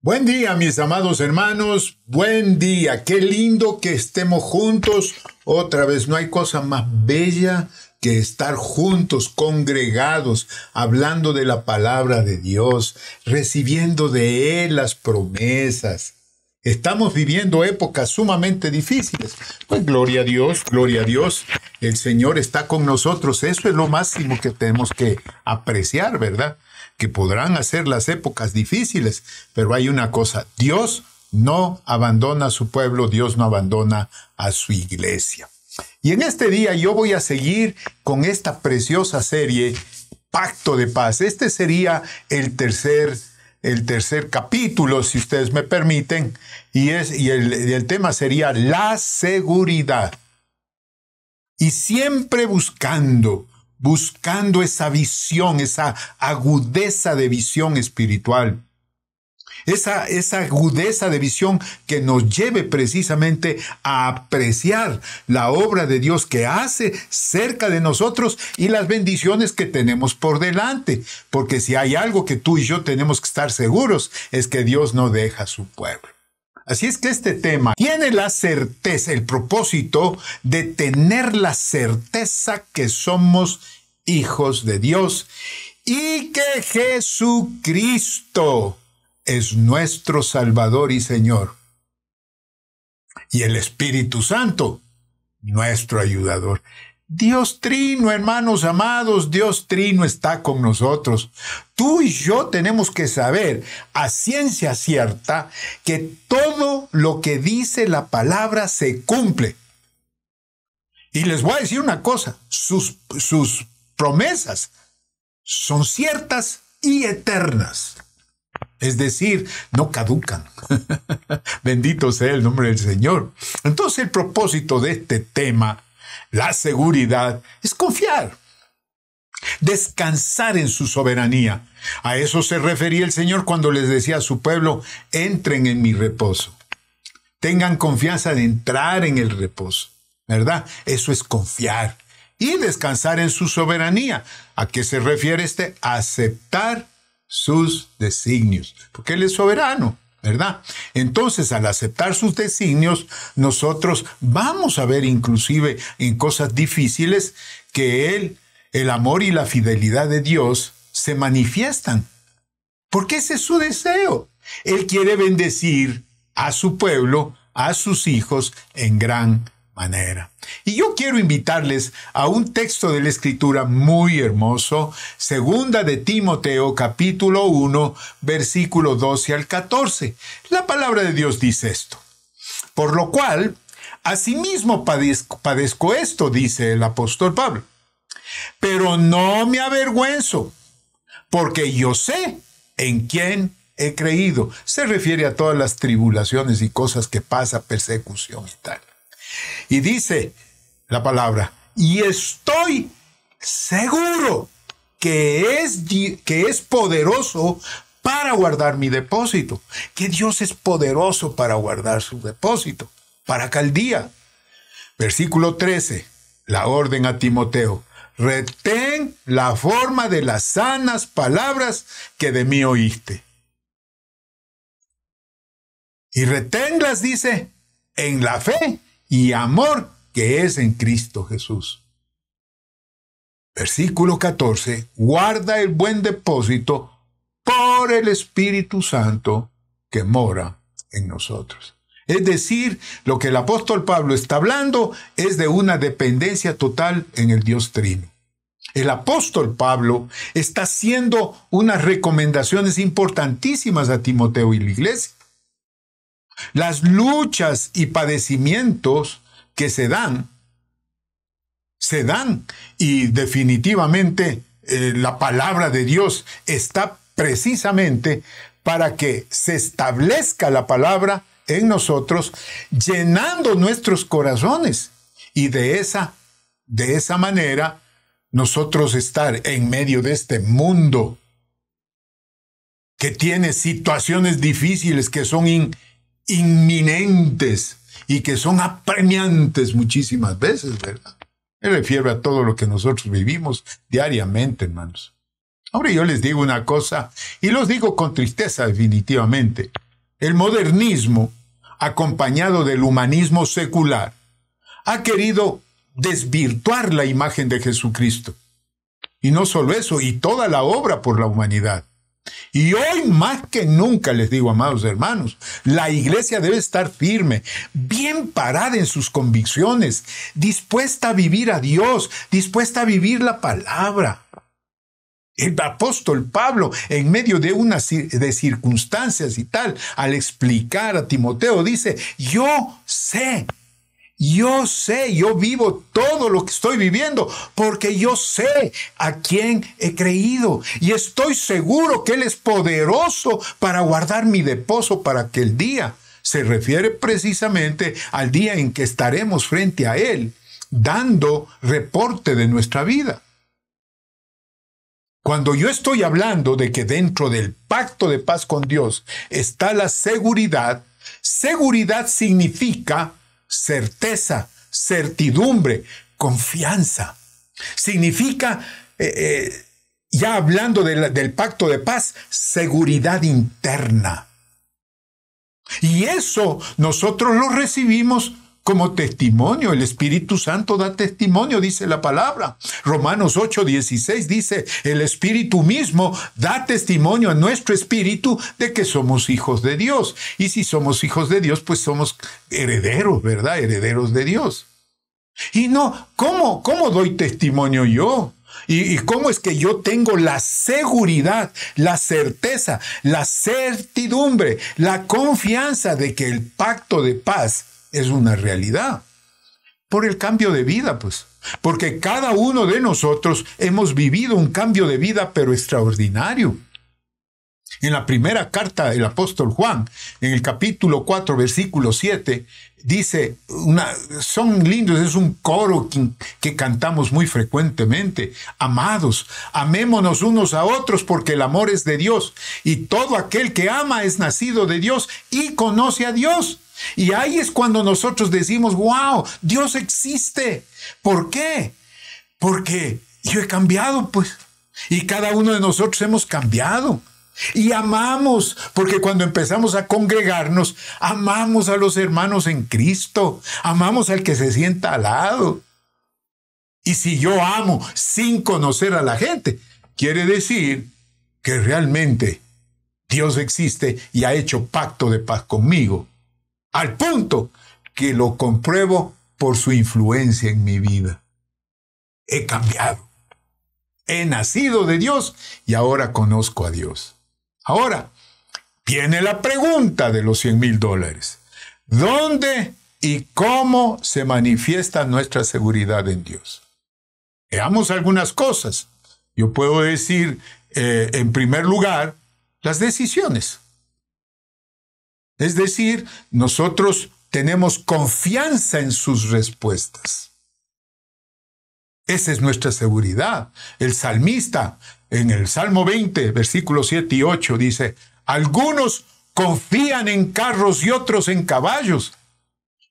Buen día, mis amados hermanos, buen día, qué lindo que estemos juntos otra vez. No hay cosa más bella que estar juntos, congregados, hablando de la palabra de Dios, recibiendo de Él las promesas. Estamos viviendo épocas sumamente difíciles. Pues gloria a Dios, el Señor está con nosotros. Eso es lo máximo que tenemos que apreciar, ¿verdad? Que podrán hacer las épocas difíciles, pero hay una cosa: Dios no abandona a su pueblo, Dios no abandona a su iglesia. Y en este día yo voy a seguir con esta preciosa serie, Pacto de Paz. Este sería el tercer capítulo, si ustedes me permiten, y el tema sería la seguridad. Y siempre buscando esa visión, esa agudeza de visión espiritual. Esa agudeza de visión que nos lleve precisamente a apreciar la obra de Dios que hace cerca de nosotros y las bendiciones que tenemos por delante. Porque si hay algo que tú y yo tenemos que estar seguros, es que Dios no deja a su pueblo. Así es que este tema tiene la certeza, el propósito de tener la certeza que somos hijos de Dios y que Jesucristo es nuestro Salvador y Señor. Y el Espíritu Santo, nuestro ayudador. Dios Trino, hermanos amados, Dios Trino está con nosotros. Tú y yo tenemos que saber a ciencia cierta que todo lo que dice la palabra se cumple. Y les voy a decir una cosa: sus promesas son ciertas y eternas. Es decir, no caducan. Bendito sea el nombre del Señor. Entonces, el propósito de este tema, la seguridad, es confiar, descansar en su soberanía. A eso se refería el Señor cuando les decía a su pueblo: entren en mi reposo. Tengan confianza de entrar en el reposo, ¿verdad? Eso es confiar y descansar en su soberanía. ¿A qué se refiere aceptar sus designios? Porque Él es soberano, ¿verdad? Entonces, al aceptar sus designios, nosotros vamos a ver inclusive en cosas difíciles que el amor y la fidelidad de Dios se manifiestan. Porque ese es su deseo. Él quiere bendecir a su pueblo, a sus hijos, en gran manera. Y yo quiero invitarles a un texto de la Escritura muy hermoso, segunda de Timoteo, capítulo 1, versículo 12 al 14. La palabra de Dios dice esto: por lo cual, asimismo padezco esto, dice el apóstol Pablo, pero no me avergüenzo, porque yo sé en quién he creído. Se refiere a todas las tribulaciones y cosas que pasa, persecución y tal. Y dice la palabra: y estoy seguro que es poderoso para guardar mi depósito. Que Dios es poderoso para guardar su depósito para aquel día. Versículo 13, la orden a Timoteo: retén la forma de las sanas palabras que de mí oíste. Y reténlas, dice, en la fe y amor que es en Cristo Jesús. Versículo 14, guarda el buen depósito por el Espíritu Santo que mora en nosotros. Es decir, lo que el apóstol Pablo está hablando es de una dependencia total en el Dios Trino. El apóstol Pablo está haciendo unas recomendaciones importantísimas a Timoteo y la iglesia. Las luchas y padecimientos que se dan y definitivamente la palabra de Dios está precisamente para que se establezca la palabra en nosotros, llenando nuestros corazones, y de esa manera nosotros estar en medio de este mundo que tiene situaciones difíciles que son inminentes y que son apremiantes muchísimas veces, ¿verdad? Me refiero a todo lo que nosotros vivimos diariamente, hermanos. Ahora yo les digo una cosa, y los digo con tristeza definitivamente. El modernismo, acompañado del humanismo secular, ha querido desvirtuar la imagen de Jesucristo. Y no solo eso, y toda la obra por la humanidad. Y hoy más que nunca, les digo, amados hermanos, la iglesia debe estar firme, bien parada en sus convicciones, dispuesta a vivir a Dios, dispuesta a vivir la palabra. El apóstol Pablo, en medio de circunstancias y tal, al explicar a Timoteo, dice, yo vivo todo lo que estoy viviendo porque yo sé a quién he creído y estoy seguro que Él es poderoso para guardar mi depósito para aquel día. Se refiere precisamente al día en que estaremos frente a Él, dando reporte de nuestra vida. Cuando yo estoy hablando de que dentro del pacto de paz con Dios está la seguridad, seguridad significa certeza, certidumbre, confianza. Significa, ya hablando del pacto de paz, seguridad interna. Y eso nosotros lo recibimos como testimonio. El Espíritu Santo da testimonio, dice la palabra. Romanos 8:16 dice, el Espíritu mismo da testimonio a nuestro espíritu de que somos hijos de Dios. Y si somos hijos de Dios, pues somos herederos, ¿verdad? Herederos de Dios. Y no, ¿cómo doy testimonio yo? ¿Y cómo es que yo tengo la seguridad, la certeza, la certidumbre, la confianza de que el pacto de paz es una realidad? Por el cambio de vida, pues. Porque cada uno de nosotros hemos vivido un cambio de vida, pero extraordinario. En la primera carta del apóstol Juan, en el capítulo 4, versículo 7, dice, son lindos, es un coro que cantamos muy frecuentemente. Amados, amémonos unos a otros porque el amor es de Dios. Y todo aquel que ama es nacido de Dios y conoce a Dios. Y ahí es cuando nosotros decimos, wow, Dios existe. ¿Por qué? Porque yo he cambiado, pues. Y cada uno de nosotros hemos cambiado. Y amamos, porque cuando empezamos a congregarnos, amamos a los hermanos en Cristo, amamos al que se sienta al lado. Y si yo amo sin conocer a la gente, quiere decir que realmente Dios existe y ha hecho pacto de paz conmigo, al punto que lo compruebo por su influencia en mi vida. He cambiado, he nacido de Dios y ahora conozco a Dios. Ahora, viene la pregunta de los $100,000. ¿Dónde y cómo se manifiesta nuestra seguridad en Dios? Veamos algunas cosas. Yo puedo decir, en primer lugar, las decisiones. Es decir, nosotros tenemos confianza en sus respuestas. Esa es nuestra seguridad. El salmista, en el Salmo 20, versículos 7 y 8, dice, algunos confían en carros y otros en caballos.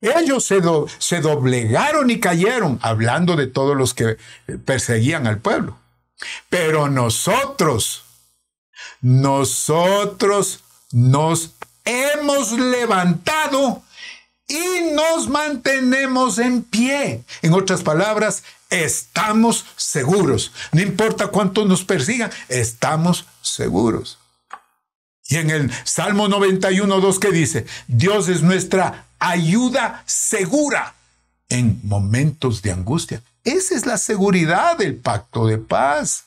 Ellos se doblegaron y cayeron, hablando de todos los que perseguían al pueblo. Pero nosotros nos hemos levantado y nos mantenemos en pie. En otras palabras, estamos seguros. No importa cuánto nos persigan, estamos seguros. Y en el Salmo 91:2, ¿qué dice? Dios es nuestra ayuda segura en momentos de angustia. Esa es la seguridad del pacto de paz.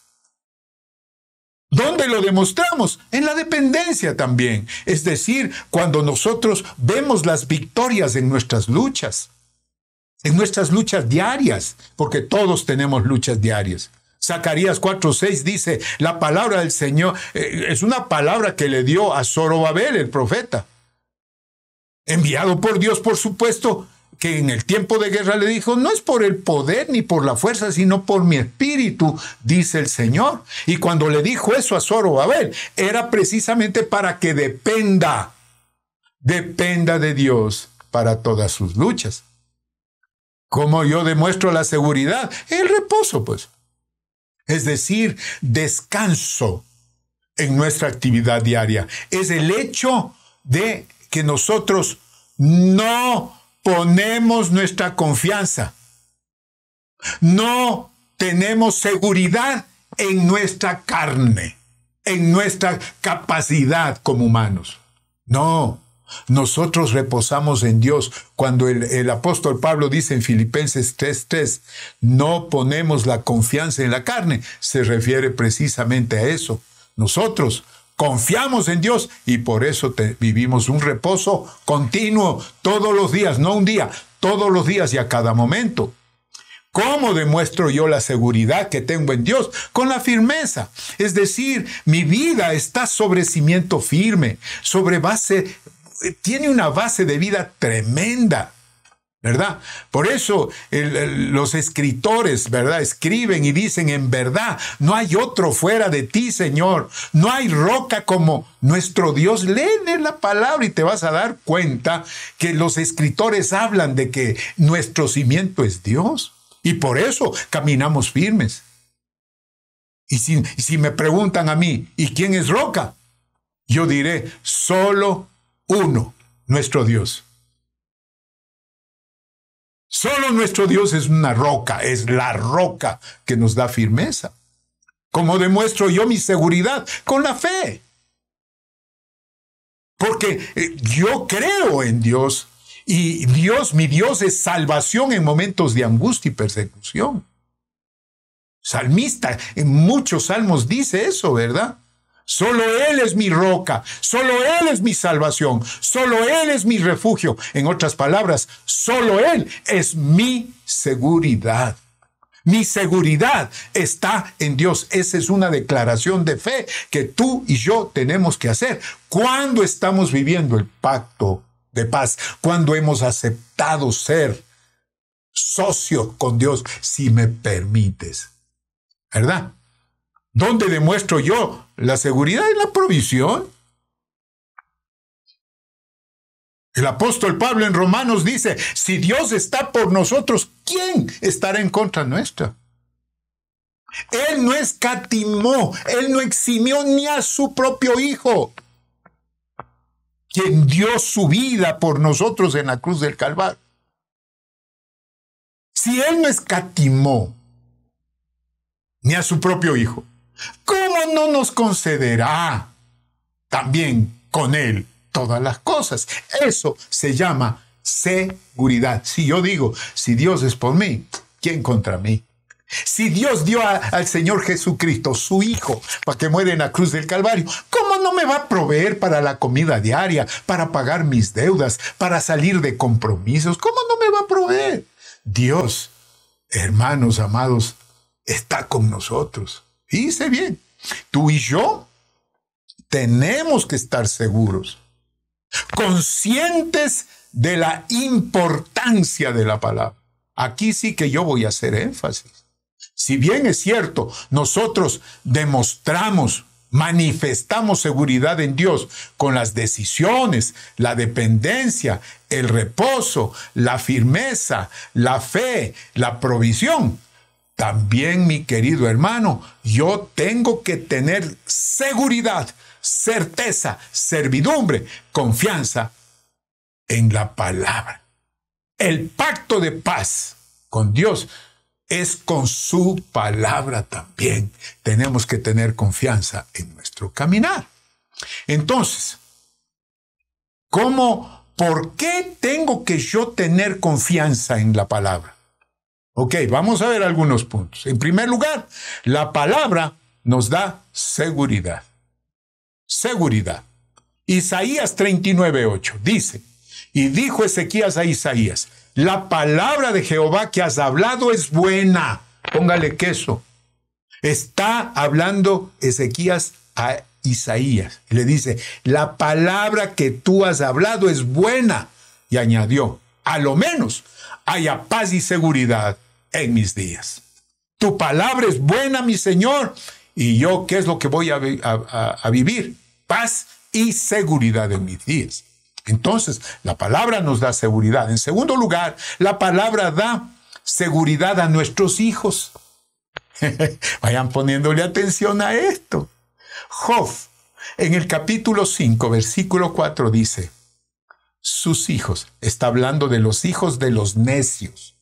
¿Dónde lo demostramos? En la dependencia también. Es decir, cuando nosotros vemos las victorias en nuestras luchas diarias, porque todos tenemos luchas diarias. Zacarías 4:6 dice, la palabra del Señor es una palabra que le dio a Zorobabel, el profeta. Enviado por Dios, por supuesto, que en el tiempo de guerra le dijo, no es por el poder ni por la fuerza, sino por mi espíritu, dice el Señor. Y cuando le dijo eso a Zorobabel, era precisamente para que dependa de Dios para todas sus luchas. ¿Cómo yo demuestro la seguridad? El reposo, pues. Es decir, descanso en nuestra actividad diaria. Es el hecho de que nosotros no ponemos nuestra confianza, no tenemos seguridad en nuestra carne, en nuestra capacidad como humanos. No, nosotros reposamos en Dios. Cuando el apóstol Pablo dice en Filipenses 3:3, no ponemos la confianza en la carne, se refiere precisamente a eso. Nosotros confiamos en Dios y por eso vivimos un reposo continuo todos los días, no un día, todos los días y a cada momento. ¿Cómo demuestro yo la seguridad que tengo en Dios? Con la firmeza. Es decir, mi vida está sobre cimiento firme, tiene una base de vida tremenda, ¿verdad? Por eso los escritores, ¿verdad?, escriben y dicen, en verdad, no hay otro fuera de ti, Señor. No hay roca como nuestro Dios. Lee la palabra y te vas a dar cuenta que los escritores hablan de que nuestro cimiento es Dios. Y por eso caminamos firmes. Y si me preguntan a mí, ¿y quién es roca? Yo diré, solo uno, nuestro Dios. Solo nuestro Dios es una roca, es la roca que nos da firmeza. ¿Cómo demuestro yo mi seguridad? Con la fe. Porque yo creo en Dios. Y mi Dios es salvación en momentos de angustia y persecución. Salmista en muchos salmos dice eso, ¿verdad? Solo Él es mi roca, solo Él es mi salvación, solo Él es mi refugio. En otras palabras, solo Él es mi seguridad. Mi seguridad está en Dios. Esa es una declaración de fe que tú y yo tenemos que hacer cuando estamos viviendo el pacto de paz, cuando hemos aceptado ser socio con Dios, si me permites, ¿verdad? ¿Dónde demuestro yo la seguridad? En la provisión. El apóstol Pablo en Romanos dice, si Dios está por nosotros, ¿quién estará en contra nuestra? Él no escatimó, Él no eximió ni a su propio Hijo, quien dio su vida por nosotros en la cruz del Calvario. Si Él no escatimó ni a su propio Hijo, ¿cómo no nos concederá también con Él todas las cosas? Eso se llama seguridad. Si yo digo, si Dios es por mí, ¿quién contra mí? Si Dios dio al Señor Jesucristo, su Hijo, para que muera en la cruz del Calvario, ¿cómo no me va a proveer para la comida diaria, para pagar mis deudas, para salir de compromisos? ¿Cómo no me va a proveer? Dios, hermanos amados, está con nosotros. Dice bien, tú y yo tenemos que estar seguros, conscientes de la importancia de la palabra. Aquí sí que yo voy a hacer énfasis. Si bien es cierto, nosotros manifestamos seguridad en Dios con las decisiones, la dependencia, el reposo, la firmeza, la fe, la provisión. También, mi querido hermano, yo tengo que tener seguridad, certeza, servidumbre, confianza en la palabra. El pacto de paz con Dios es con su palabra también. Tenemos que tener confianza en nuestro caminar. Entonces, ¿por qué tengo que yo tener confianza en la palabra? Ok, vamos a ver algunos puntos. En primer lugar, la palabra nos da seguridad. Seguridad. Isaías 39:8 dice, y dijo Ezequías a Isaías, la palabra de Jehová que has hablado es buena. Póngale queso. Está hablando Ezequías a Isaías. Le dice, la palabra que tú has hablado es buena. Y añadió, a lo menos haya paz y seguridad en mis días. Tu palabra es buena, mi Señor. Y yo, ¿qué es lo que voy a vivir? Paz y seguridad en mis días. Entonces, la palabra nos da seguridad. En segundo lugar, la palabra da seguridad a nuestros hijos. Vayan poniéndole atención a esto. Job, En el capítulo 5, versículo 4 dice, sus hijos, está hablando de los hijos de los necios,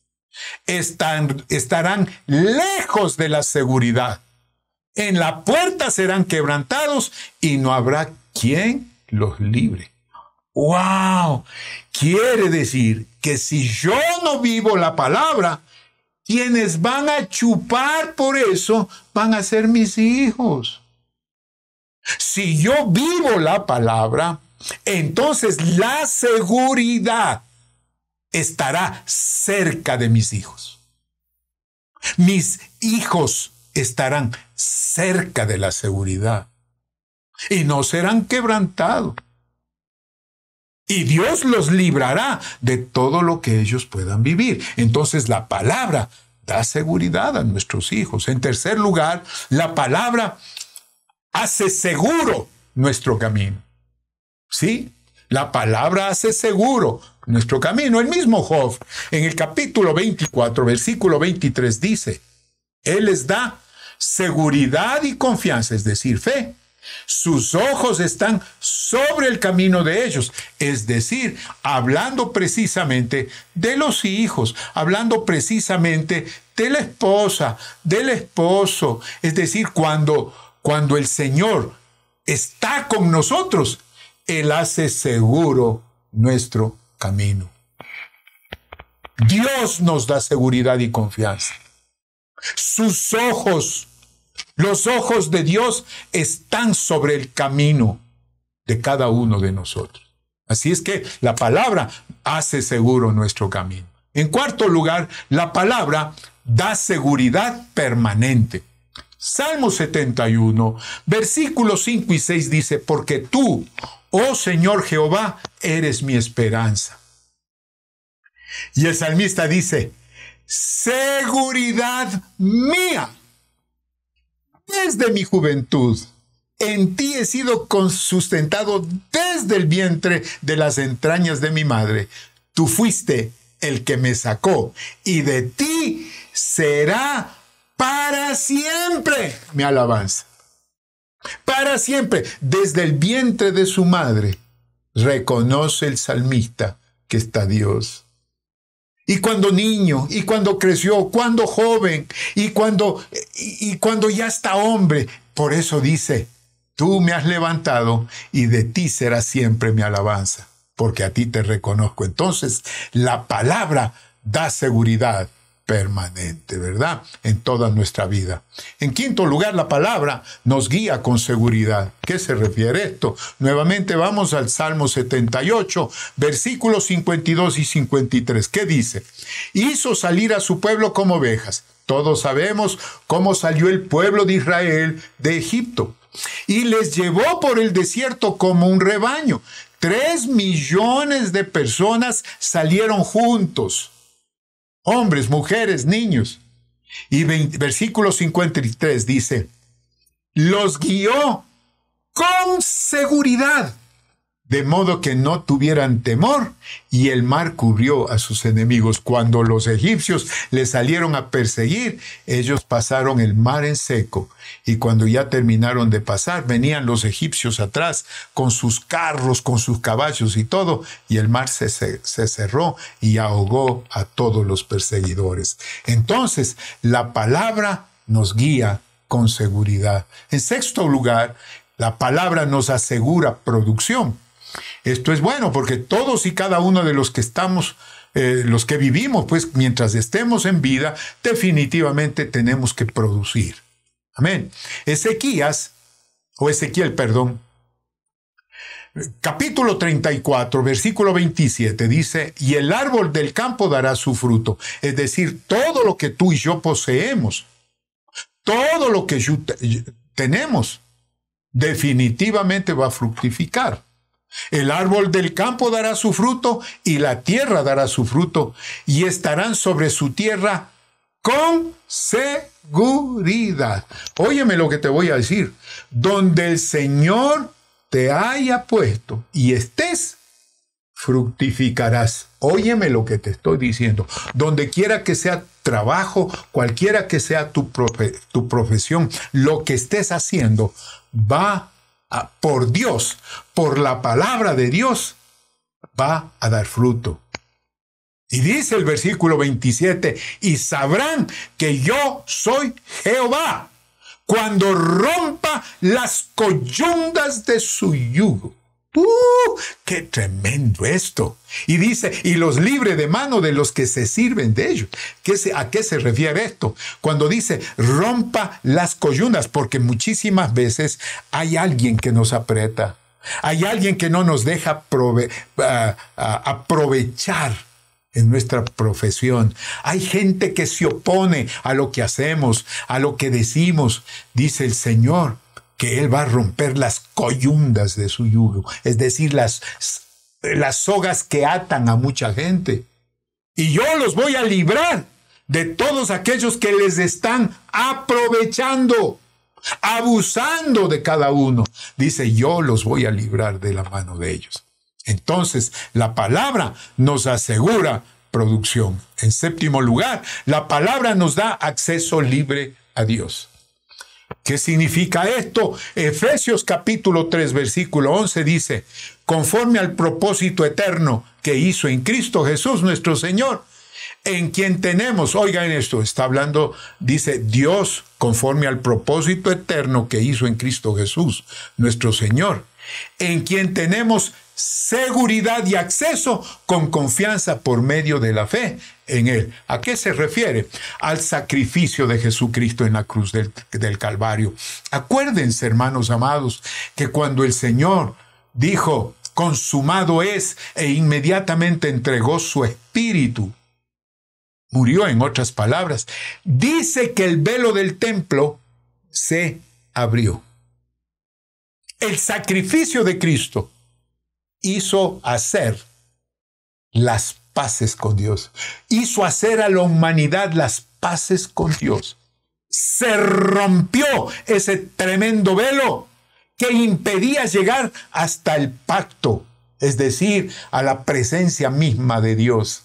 estarán lejos de la seguridad. En la puerta serán quebrantados y no habrá quien los libre. ¡Wow! Quiere decir que si yo no vivo la palabra, quienes van a chupar por eso van a ser mis hijos. Si yo vivo la palabra, entonces la seguridad estará cerca de mis hijos. Mis hijos estarán cerca de la seguridad y no serán quebrantados. Y Dios los librará de todo lo que ellos puedan vivir. Entonces la palabra da seguridad a nuestros hijos. En tercer lugar, la palabra hace seguro nuestro camino. ¿Sí? La palabra hace seguro nuestro camino. El mismo Job, en el capítulo 24, versículo 23, dice, Él les da seguridad y confianza, es decir, fe. Sus ojos están sobre el camino de ellos, es decir, hablando precisamente de los hijos, hablando precisamente de la esposa, del esposo, es decir, cuando el Señor está con nosotros, Él hace seguro nuestro camino. Dios nos da seguridad y confianza. Sus ojos, los ojos de Dios están sobre el camino de cada uno de nosotros. Así es que la palabra hace seguro nuestro camino. En cuarto lugar, la palabra da seguridad permanente. Salmo 71, versículos 5 y 6 dice, porque tú, oh Señor Jehová, eres mi esperanza. Y el salmista dice, seguridad mía. Desde mi juventud, en ti he sido sustentado desde el vientre de las entrañas de mi madre. Tú fuiste el que me sacó, y de ti será para siempre mi alabanza. Para siempre, desde el vientre de su madre, reconoce el salmista que está Dios. Y cuando niño, y cuando creció, cuando joven, y cuando ya está hombre, por eso dice, tú me has levantado y de ti será siempre mi alabanza, porque a ti te reconozco. Entonces, la palabra da seguridad permanente, ¿verdad? En toda nuestra vida. En quinto lugar, la palabra nos guía con seguridad. ¿Qué se refiere esto? Nuevamente vamos al Salmo 78, versículos 52 y 53. ¿Qué dice? Hizo salir a su pueblo como ovejas. Todos sabemos cómo salió el pueblo de Israel de Egipto. Y les llevó por el desierto como un rebaño. 3 millones de personas salieron juntos. Hombres, mujeres, niños. Y versículo 53 dice, los guió con seguridad, de modo que no tuvieran temor, y el mar cubrió a sus enemigos. Cuando los egipcios les salieron a perseguir, ellos pasaron el mar en seco, y cuando ya terminaron de pasar, venían los egipcios atrás, con sus carros, con sus caballos y todo, y el mar se cerró y ahogó a todos los perseguidores. Entonces, la palabra nos guía con seguridad. En sexto lugar, la palabra nos asegura producción. Esto es bueno porque todos y cada uno de los que estamos, los que vivimos, pues mientras estemos en vida, definitivamente tenemos que producir. Amén. Ezequiel, capítulo 34, versículo 27, dice, y el árbol del campo dará su fruto. Es decir, todo lo que tú y yo poseemos, todo lo que tenemos, definitivamente va a fructificar. El árbol del campo dará su fruto y la tierra dará su fruto y estarán sobre su tierra con seguridad. Óyeme lo que te voy a decir. Donde el Señor te haya puesto y estés, fructificarás. Óyeme lo que te estoy diciendo. Donde quiera que sea trabajo, cualquiera que sea tu profesión, lo que estés haciendo va por Dios, por la palabra de Dios, va a dar fruto. Y dice el versículo 27, y sabrán que yo soy Jehová, cuando rompa las coyundas de su yugo. ¡Qué tremendo esto! Y dice, y los libre de mano de los que se sirven de ellos. ¿A qué se refiere esto? Cuando dice, rompa las coyundas, porque muchísimas veces hay alguien que nos aprieta. Hay alguien que no nos deja aprovechar en nuestra profesión. Hay gente que se opone a lo que hacemos, a lo que decimos. Dice el Señor que Él va a romper las coyundas de su yugo, es decir, las sogas que atan a mucha gente. Y yo los voy a librar de todos aquellos que les están aprovechando, abusando de cada uno. Dice, yo los voy a librar de la mano de ellos. Entonces, la palabra nos asegura producción. En séptimo lugar, la palabra nos da acceso libre a Dios. ¿Qué significa esto? Efesios capítulo 3, versículo 11 dice, conforme al propósito eterno que hizo en Cristo Jesús nuestro Señor, en quien tenemos, oigan esto, está hablando, dice Dios, conforme al propósito eterno que hizo en Cristo Jesús nuestro Señor, en quien tenemos seguridad y acceso con confianza por medio de la fe en Él. ¿A qué se refiere? Al sacrificio de Jesucristo en la cruz del Calvario. Acuérdense, hermanos amados, que cuando el Señor dijo, consumado es, e inmediatamente entregó su espíritu, murió, en otras palabras, dice que el velo del templo se abrió. El sacrificio de Cristo hizo hacer las paces con Dios. Hizo hacer a la humanidad las paces con Dios. Se rompió ese tremendo velo que impedía llegar hasta el pacto, es decir, a la presencia misma de Dios.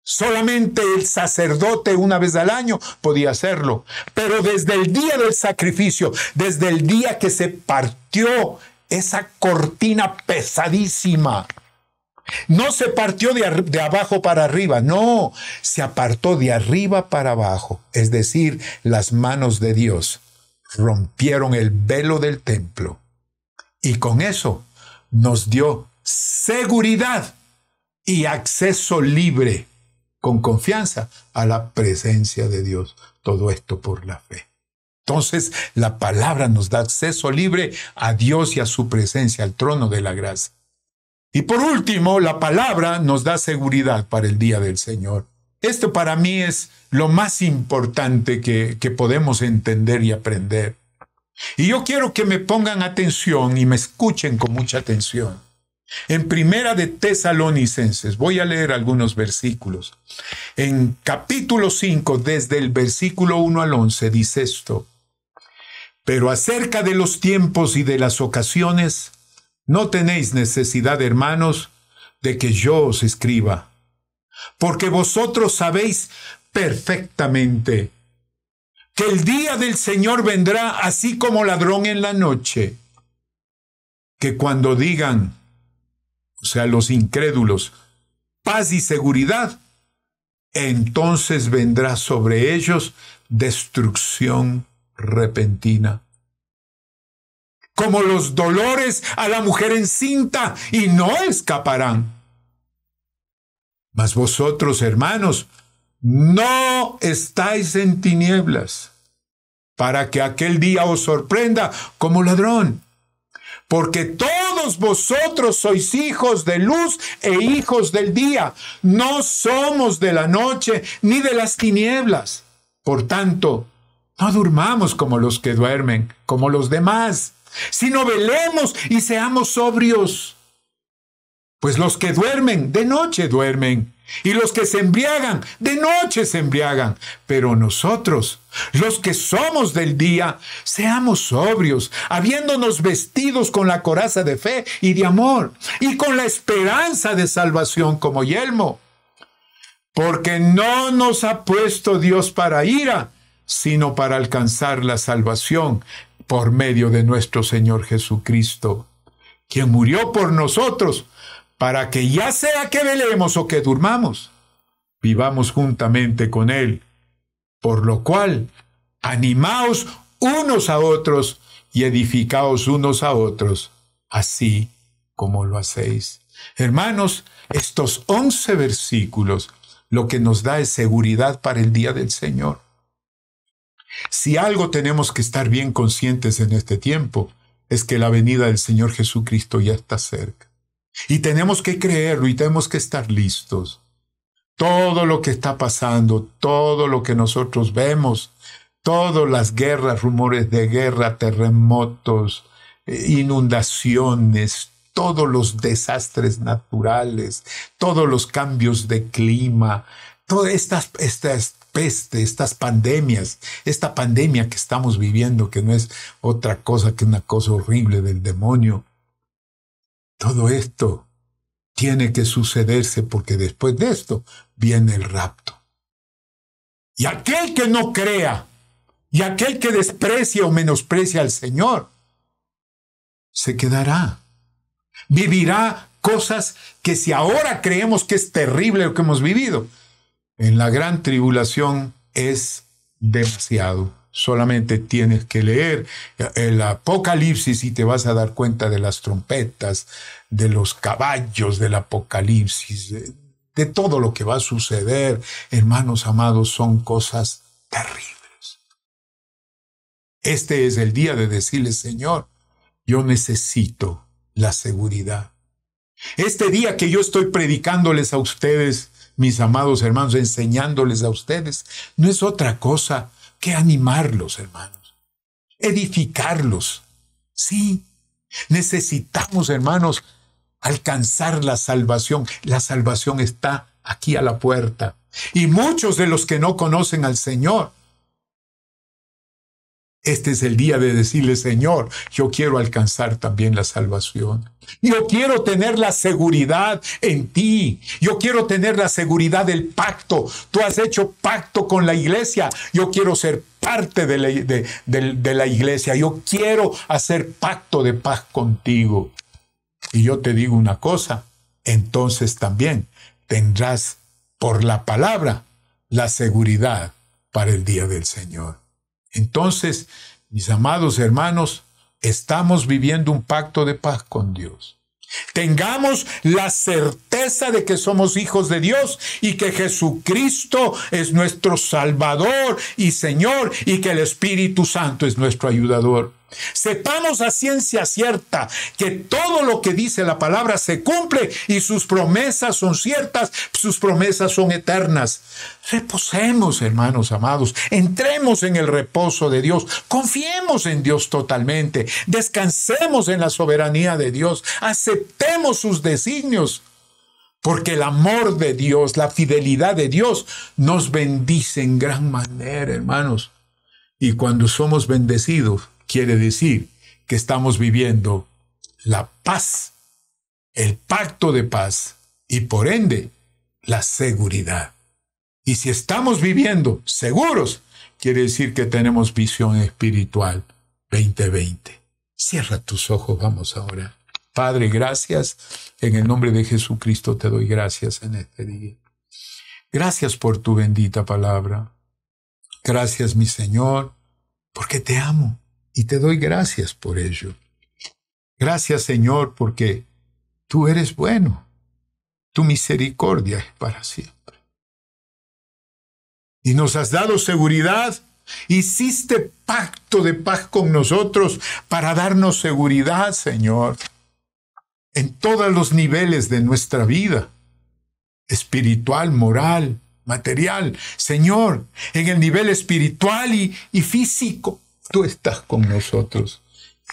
Solamente el sacerdote una vez al año podía hacerlo. Pero desde el día del sacrificio, desde el día que se partió esa cortina pesadísima, no se partió de abajo para arriba, no, se apartó de arriba para abajo. Es decir, las manos de Dios rompieron el velo del templo y con eso nos dio seguridad y acceso libre, con confianza, a la presencia de Dios. Todo esto por la fe. Entonces, la palabra nos da acceso libre a Dios y a su presencia, al trono de la gracia. Y por último, la palabra nos da seguridad para el día del Señor. Esto para mí es lo más importante que podemos entender y aprender. Y yo quiero que me pongan atención y me escuchen con mucha atención. En Primera de Tesalonicenses, voy a leer algunos versículos. En capítulo 5, desde el versículo 1 al 11, dice esto: pero acerca de los tiempos y de las ocasiones, no tenéis necesidad, hermanos, de que yo os escriba, porque vosotros sabéis perfectamente que el día del Señor vendrá así como ladrón en la noche, que cuando digan, o sea, los incrédulos, paz y seguridad, entonces vendrá sobre ellos destrucción repentina, como los dolores a la mujer encinta, y no escaparán. Mas vosotros, hermanos, no estáis en tinieblas, para que aquel día os sorprenda como ladrón. Porque todos vosotros sois hijos de luz e hijos del día. No somos de la noche ni de las tinieblas. Por tanto, no durmamos como los que duermen, como los demás, sino velemos y seamos sobrios. Pues los que duermen, de noche duermen, y los que se embriagan, de noche se embriagan. Pero nosotros, los que somos del día, seamos sobrios, habiéndonos vestidos con la coraza de fe y de amor, y con la esperanza de salvación como yelmo. Porque no nos ha puesto Dios para ira, sino para alcanzar la salvación por medio de nuestro Señor Jesucristo, quien murió por nosotros, para que ya sea que velemos o que durmamos, vivamos juntamente con Él. Por lo cual, animaos unos a otros y edificaos unos a otros, así como lo hacéis. Hermanos, estos 11 versículos lo que nos da es seguridad para el día del Señor. Si algo tenemos que estar bien conscientes en este tiempo, es que la venida del Señor Jesucristo ya está cerca. Y tenemos que creerlo y tenemos que estar listos. Todo lo que está pasando, todo lo que nosotros vemos, todas las guerras, rumores de guerra, terremotos, inundaciones, todos los desastres naturales, todos los cambios de clima, todas estas pestes, estas pandemias, esta pandemia que estamos viviendo, que no es otra cosa que una cosa horrible del demonio. Todo esto tiene que sucederse porque después de esto viene el rapto. Y aquel que no crea, y aquel que desprecia o menosprecia al Señor, se quedará. Vivirá cosas que si ahora creemos que es terrible lo que hemos vivido, en la gran tribulación es demasiado. Solamente tienes que leer el Apocalipsis y te vas a dar cuenta de las trompetas, de los caballos del Apocalipsis, de todo lo que va a suceder. Hermanos amados, son cosas terribles. Este es el día de decirle, Señor, yo necesito la seguridad. Este día que yo estoy predicándoles a ustedes, mis amados hermanos, enseñándoles a ustedes, no es otra cosa que animarlos, hermanos, edificarlos. Sí, necesitamos, hermanos, alcanzar la salvación. La salvación está aquí a la puerta. Y muchos de los que no conocen al Señor, este es el día de decirle, Señor, yo quiero alcanzar también la salvación. Yo quiero tener la seguridad en ti. Yo quiero tener la seguridad del pacto. Tú has hecho pacto con la iglesia. Yo quiero ser parte de la iglesia. Yo quiero hacer pacto de paz contigo. Y yo te digo una cosa, entonces también tendrás por la palabra la seguridad para el día del Señor. Entonces, mis amados hermanos, estamos viviendo un pacto de paz con Dios. Tengamos la certeza de que somos hijos de Dios y que Jesucristo es nuestro Salvador y Señor y que el Espíritu Santo es nuestro ayudador. Sepamos a ciencia cierta que todo lo que dice la palabra se cumple y sus promesas son ciertas, sus promesas son eternas. Reposemos, hermanos amados, entremos en el reposo de Dios, confiemos en Dios totalmente, descansemos en la soberanía de Dios, aceptemos sus designios, porque el amor de Dios, la fidelidad de Dios nos bendice en gran manera, hermanos. Y cuando somos bendecidos, quiere decir que estamos viviendo la paz, el pacto de paz y por ende la seguridad. Y si estamos viviendo seguros, quiere decir que tenemos visión espiritual 2020. Cierra tus ojos, vamos ahora. Padre, gracias. En el nombre de Jesucristo te doy gracias en este día. Gracias por tu bendita palabra. Gracias, mi Señor, porque te amo. Y te doy gracias por ello. Gracias, Señor, porque tú eres bueno. Tu misericordia es para siempre. Y nos has dado seguridad. Hiciste pacto de paz con nosotros para darnos seguridad, Señor, en todos los niveles de nuestra vida, espiritual, moral, material. Señor, en el nivel espiritual y físico, tú estás con nosotros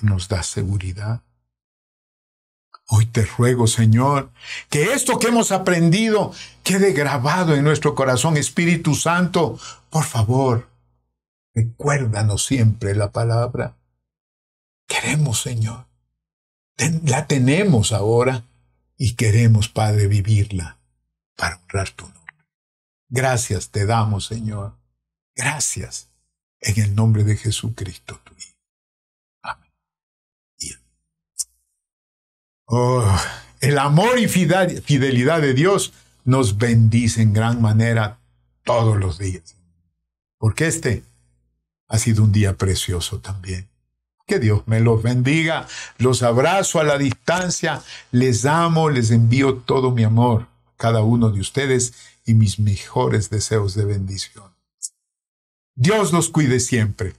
y nos das seguridad. Hoy te ruego, Señor, que esto que hemos aprendido quede grabado en nuestro corazón. Espíritu Santo, por favor, recuérdanos siempre la palabra. Queremos, Señor. La tenemos ahora y queremos, Padre, vivirla para honrar tu nombre. Gracias te damos, Señor. Gracias en el nombre de Jesucristo, tu Hijo. Oh, el amor y fidelidad de Dios nos bendice en gran manera todos los días. Porque este ha sido un día precioso también. Que Dios me los bendiga. Los abrazo a la distancia. Les amo, les envío todo mi amor a cada uno de ustedes y mis mejores deseos de bendición. Dios los cuide siempre.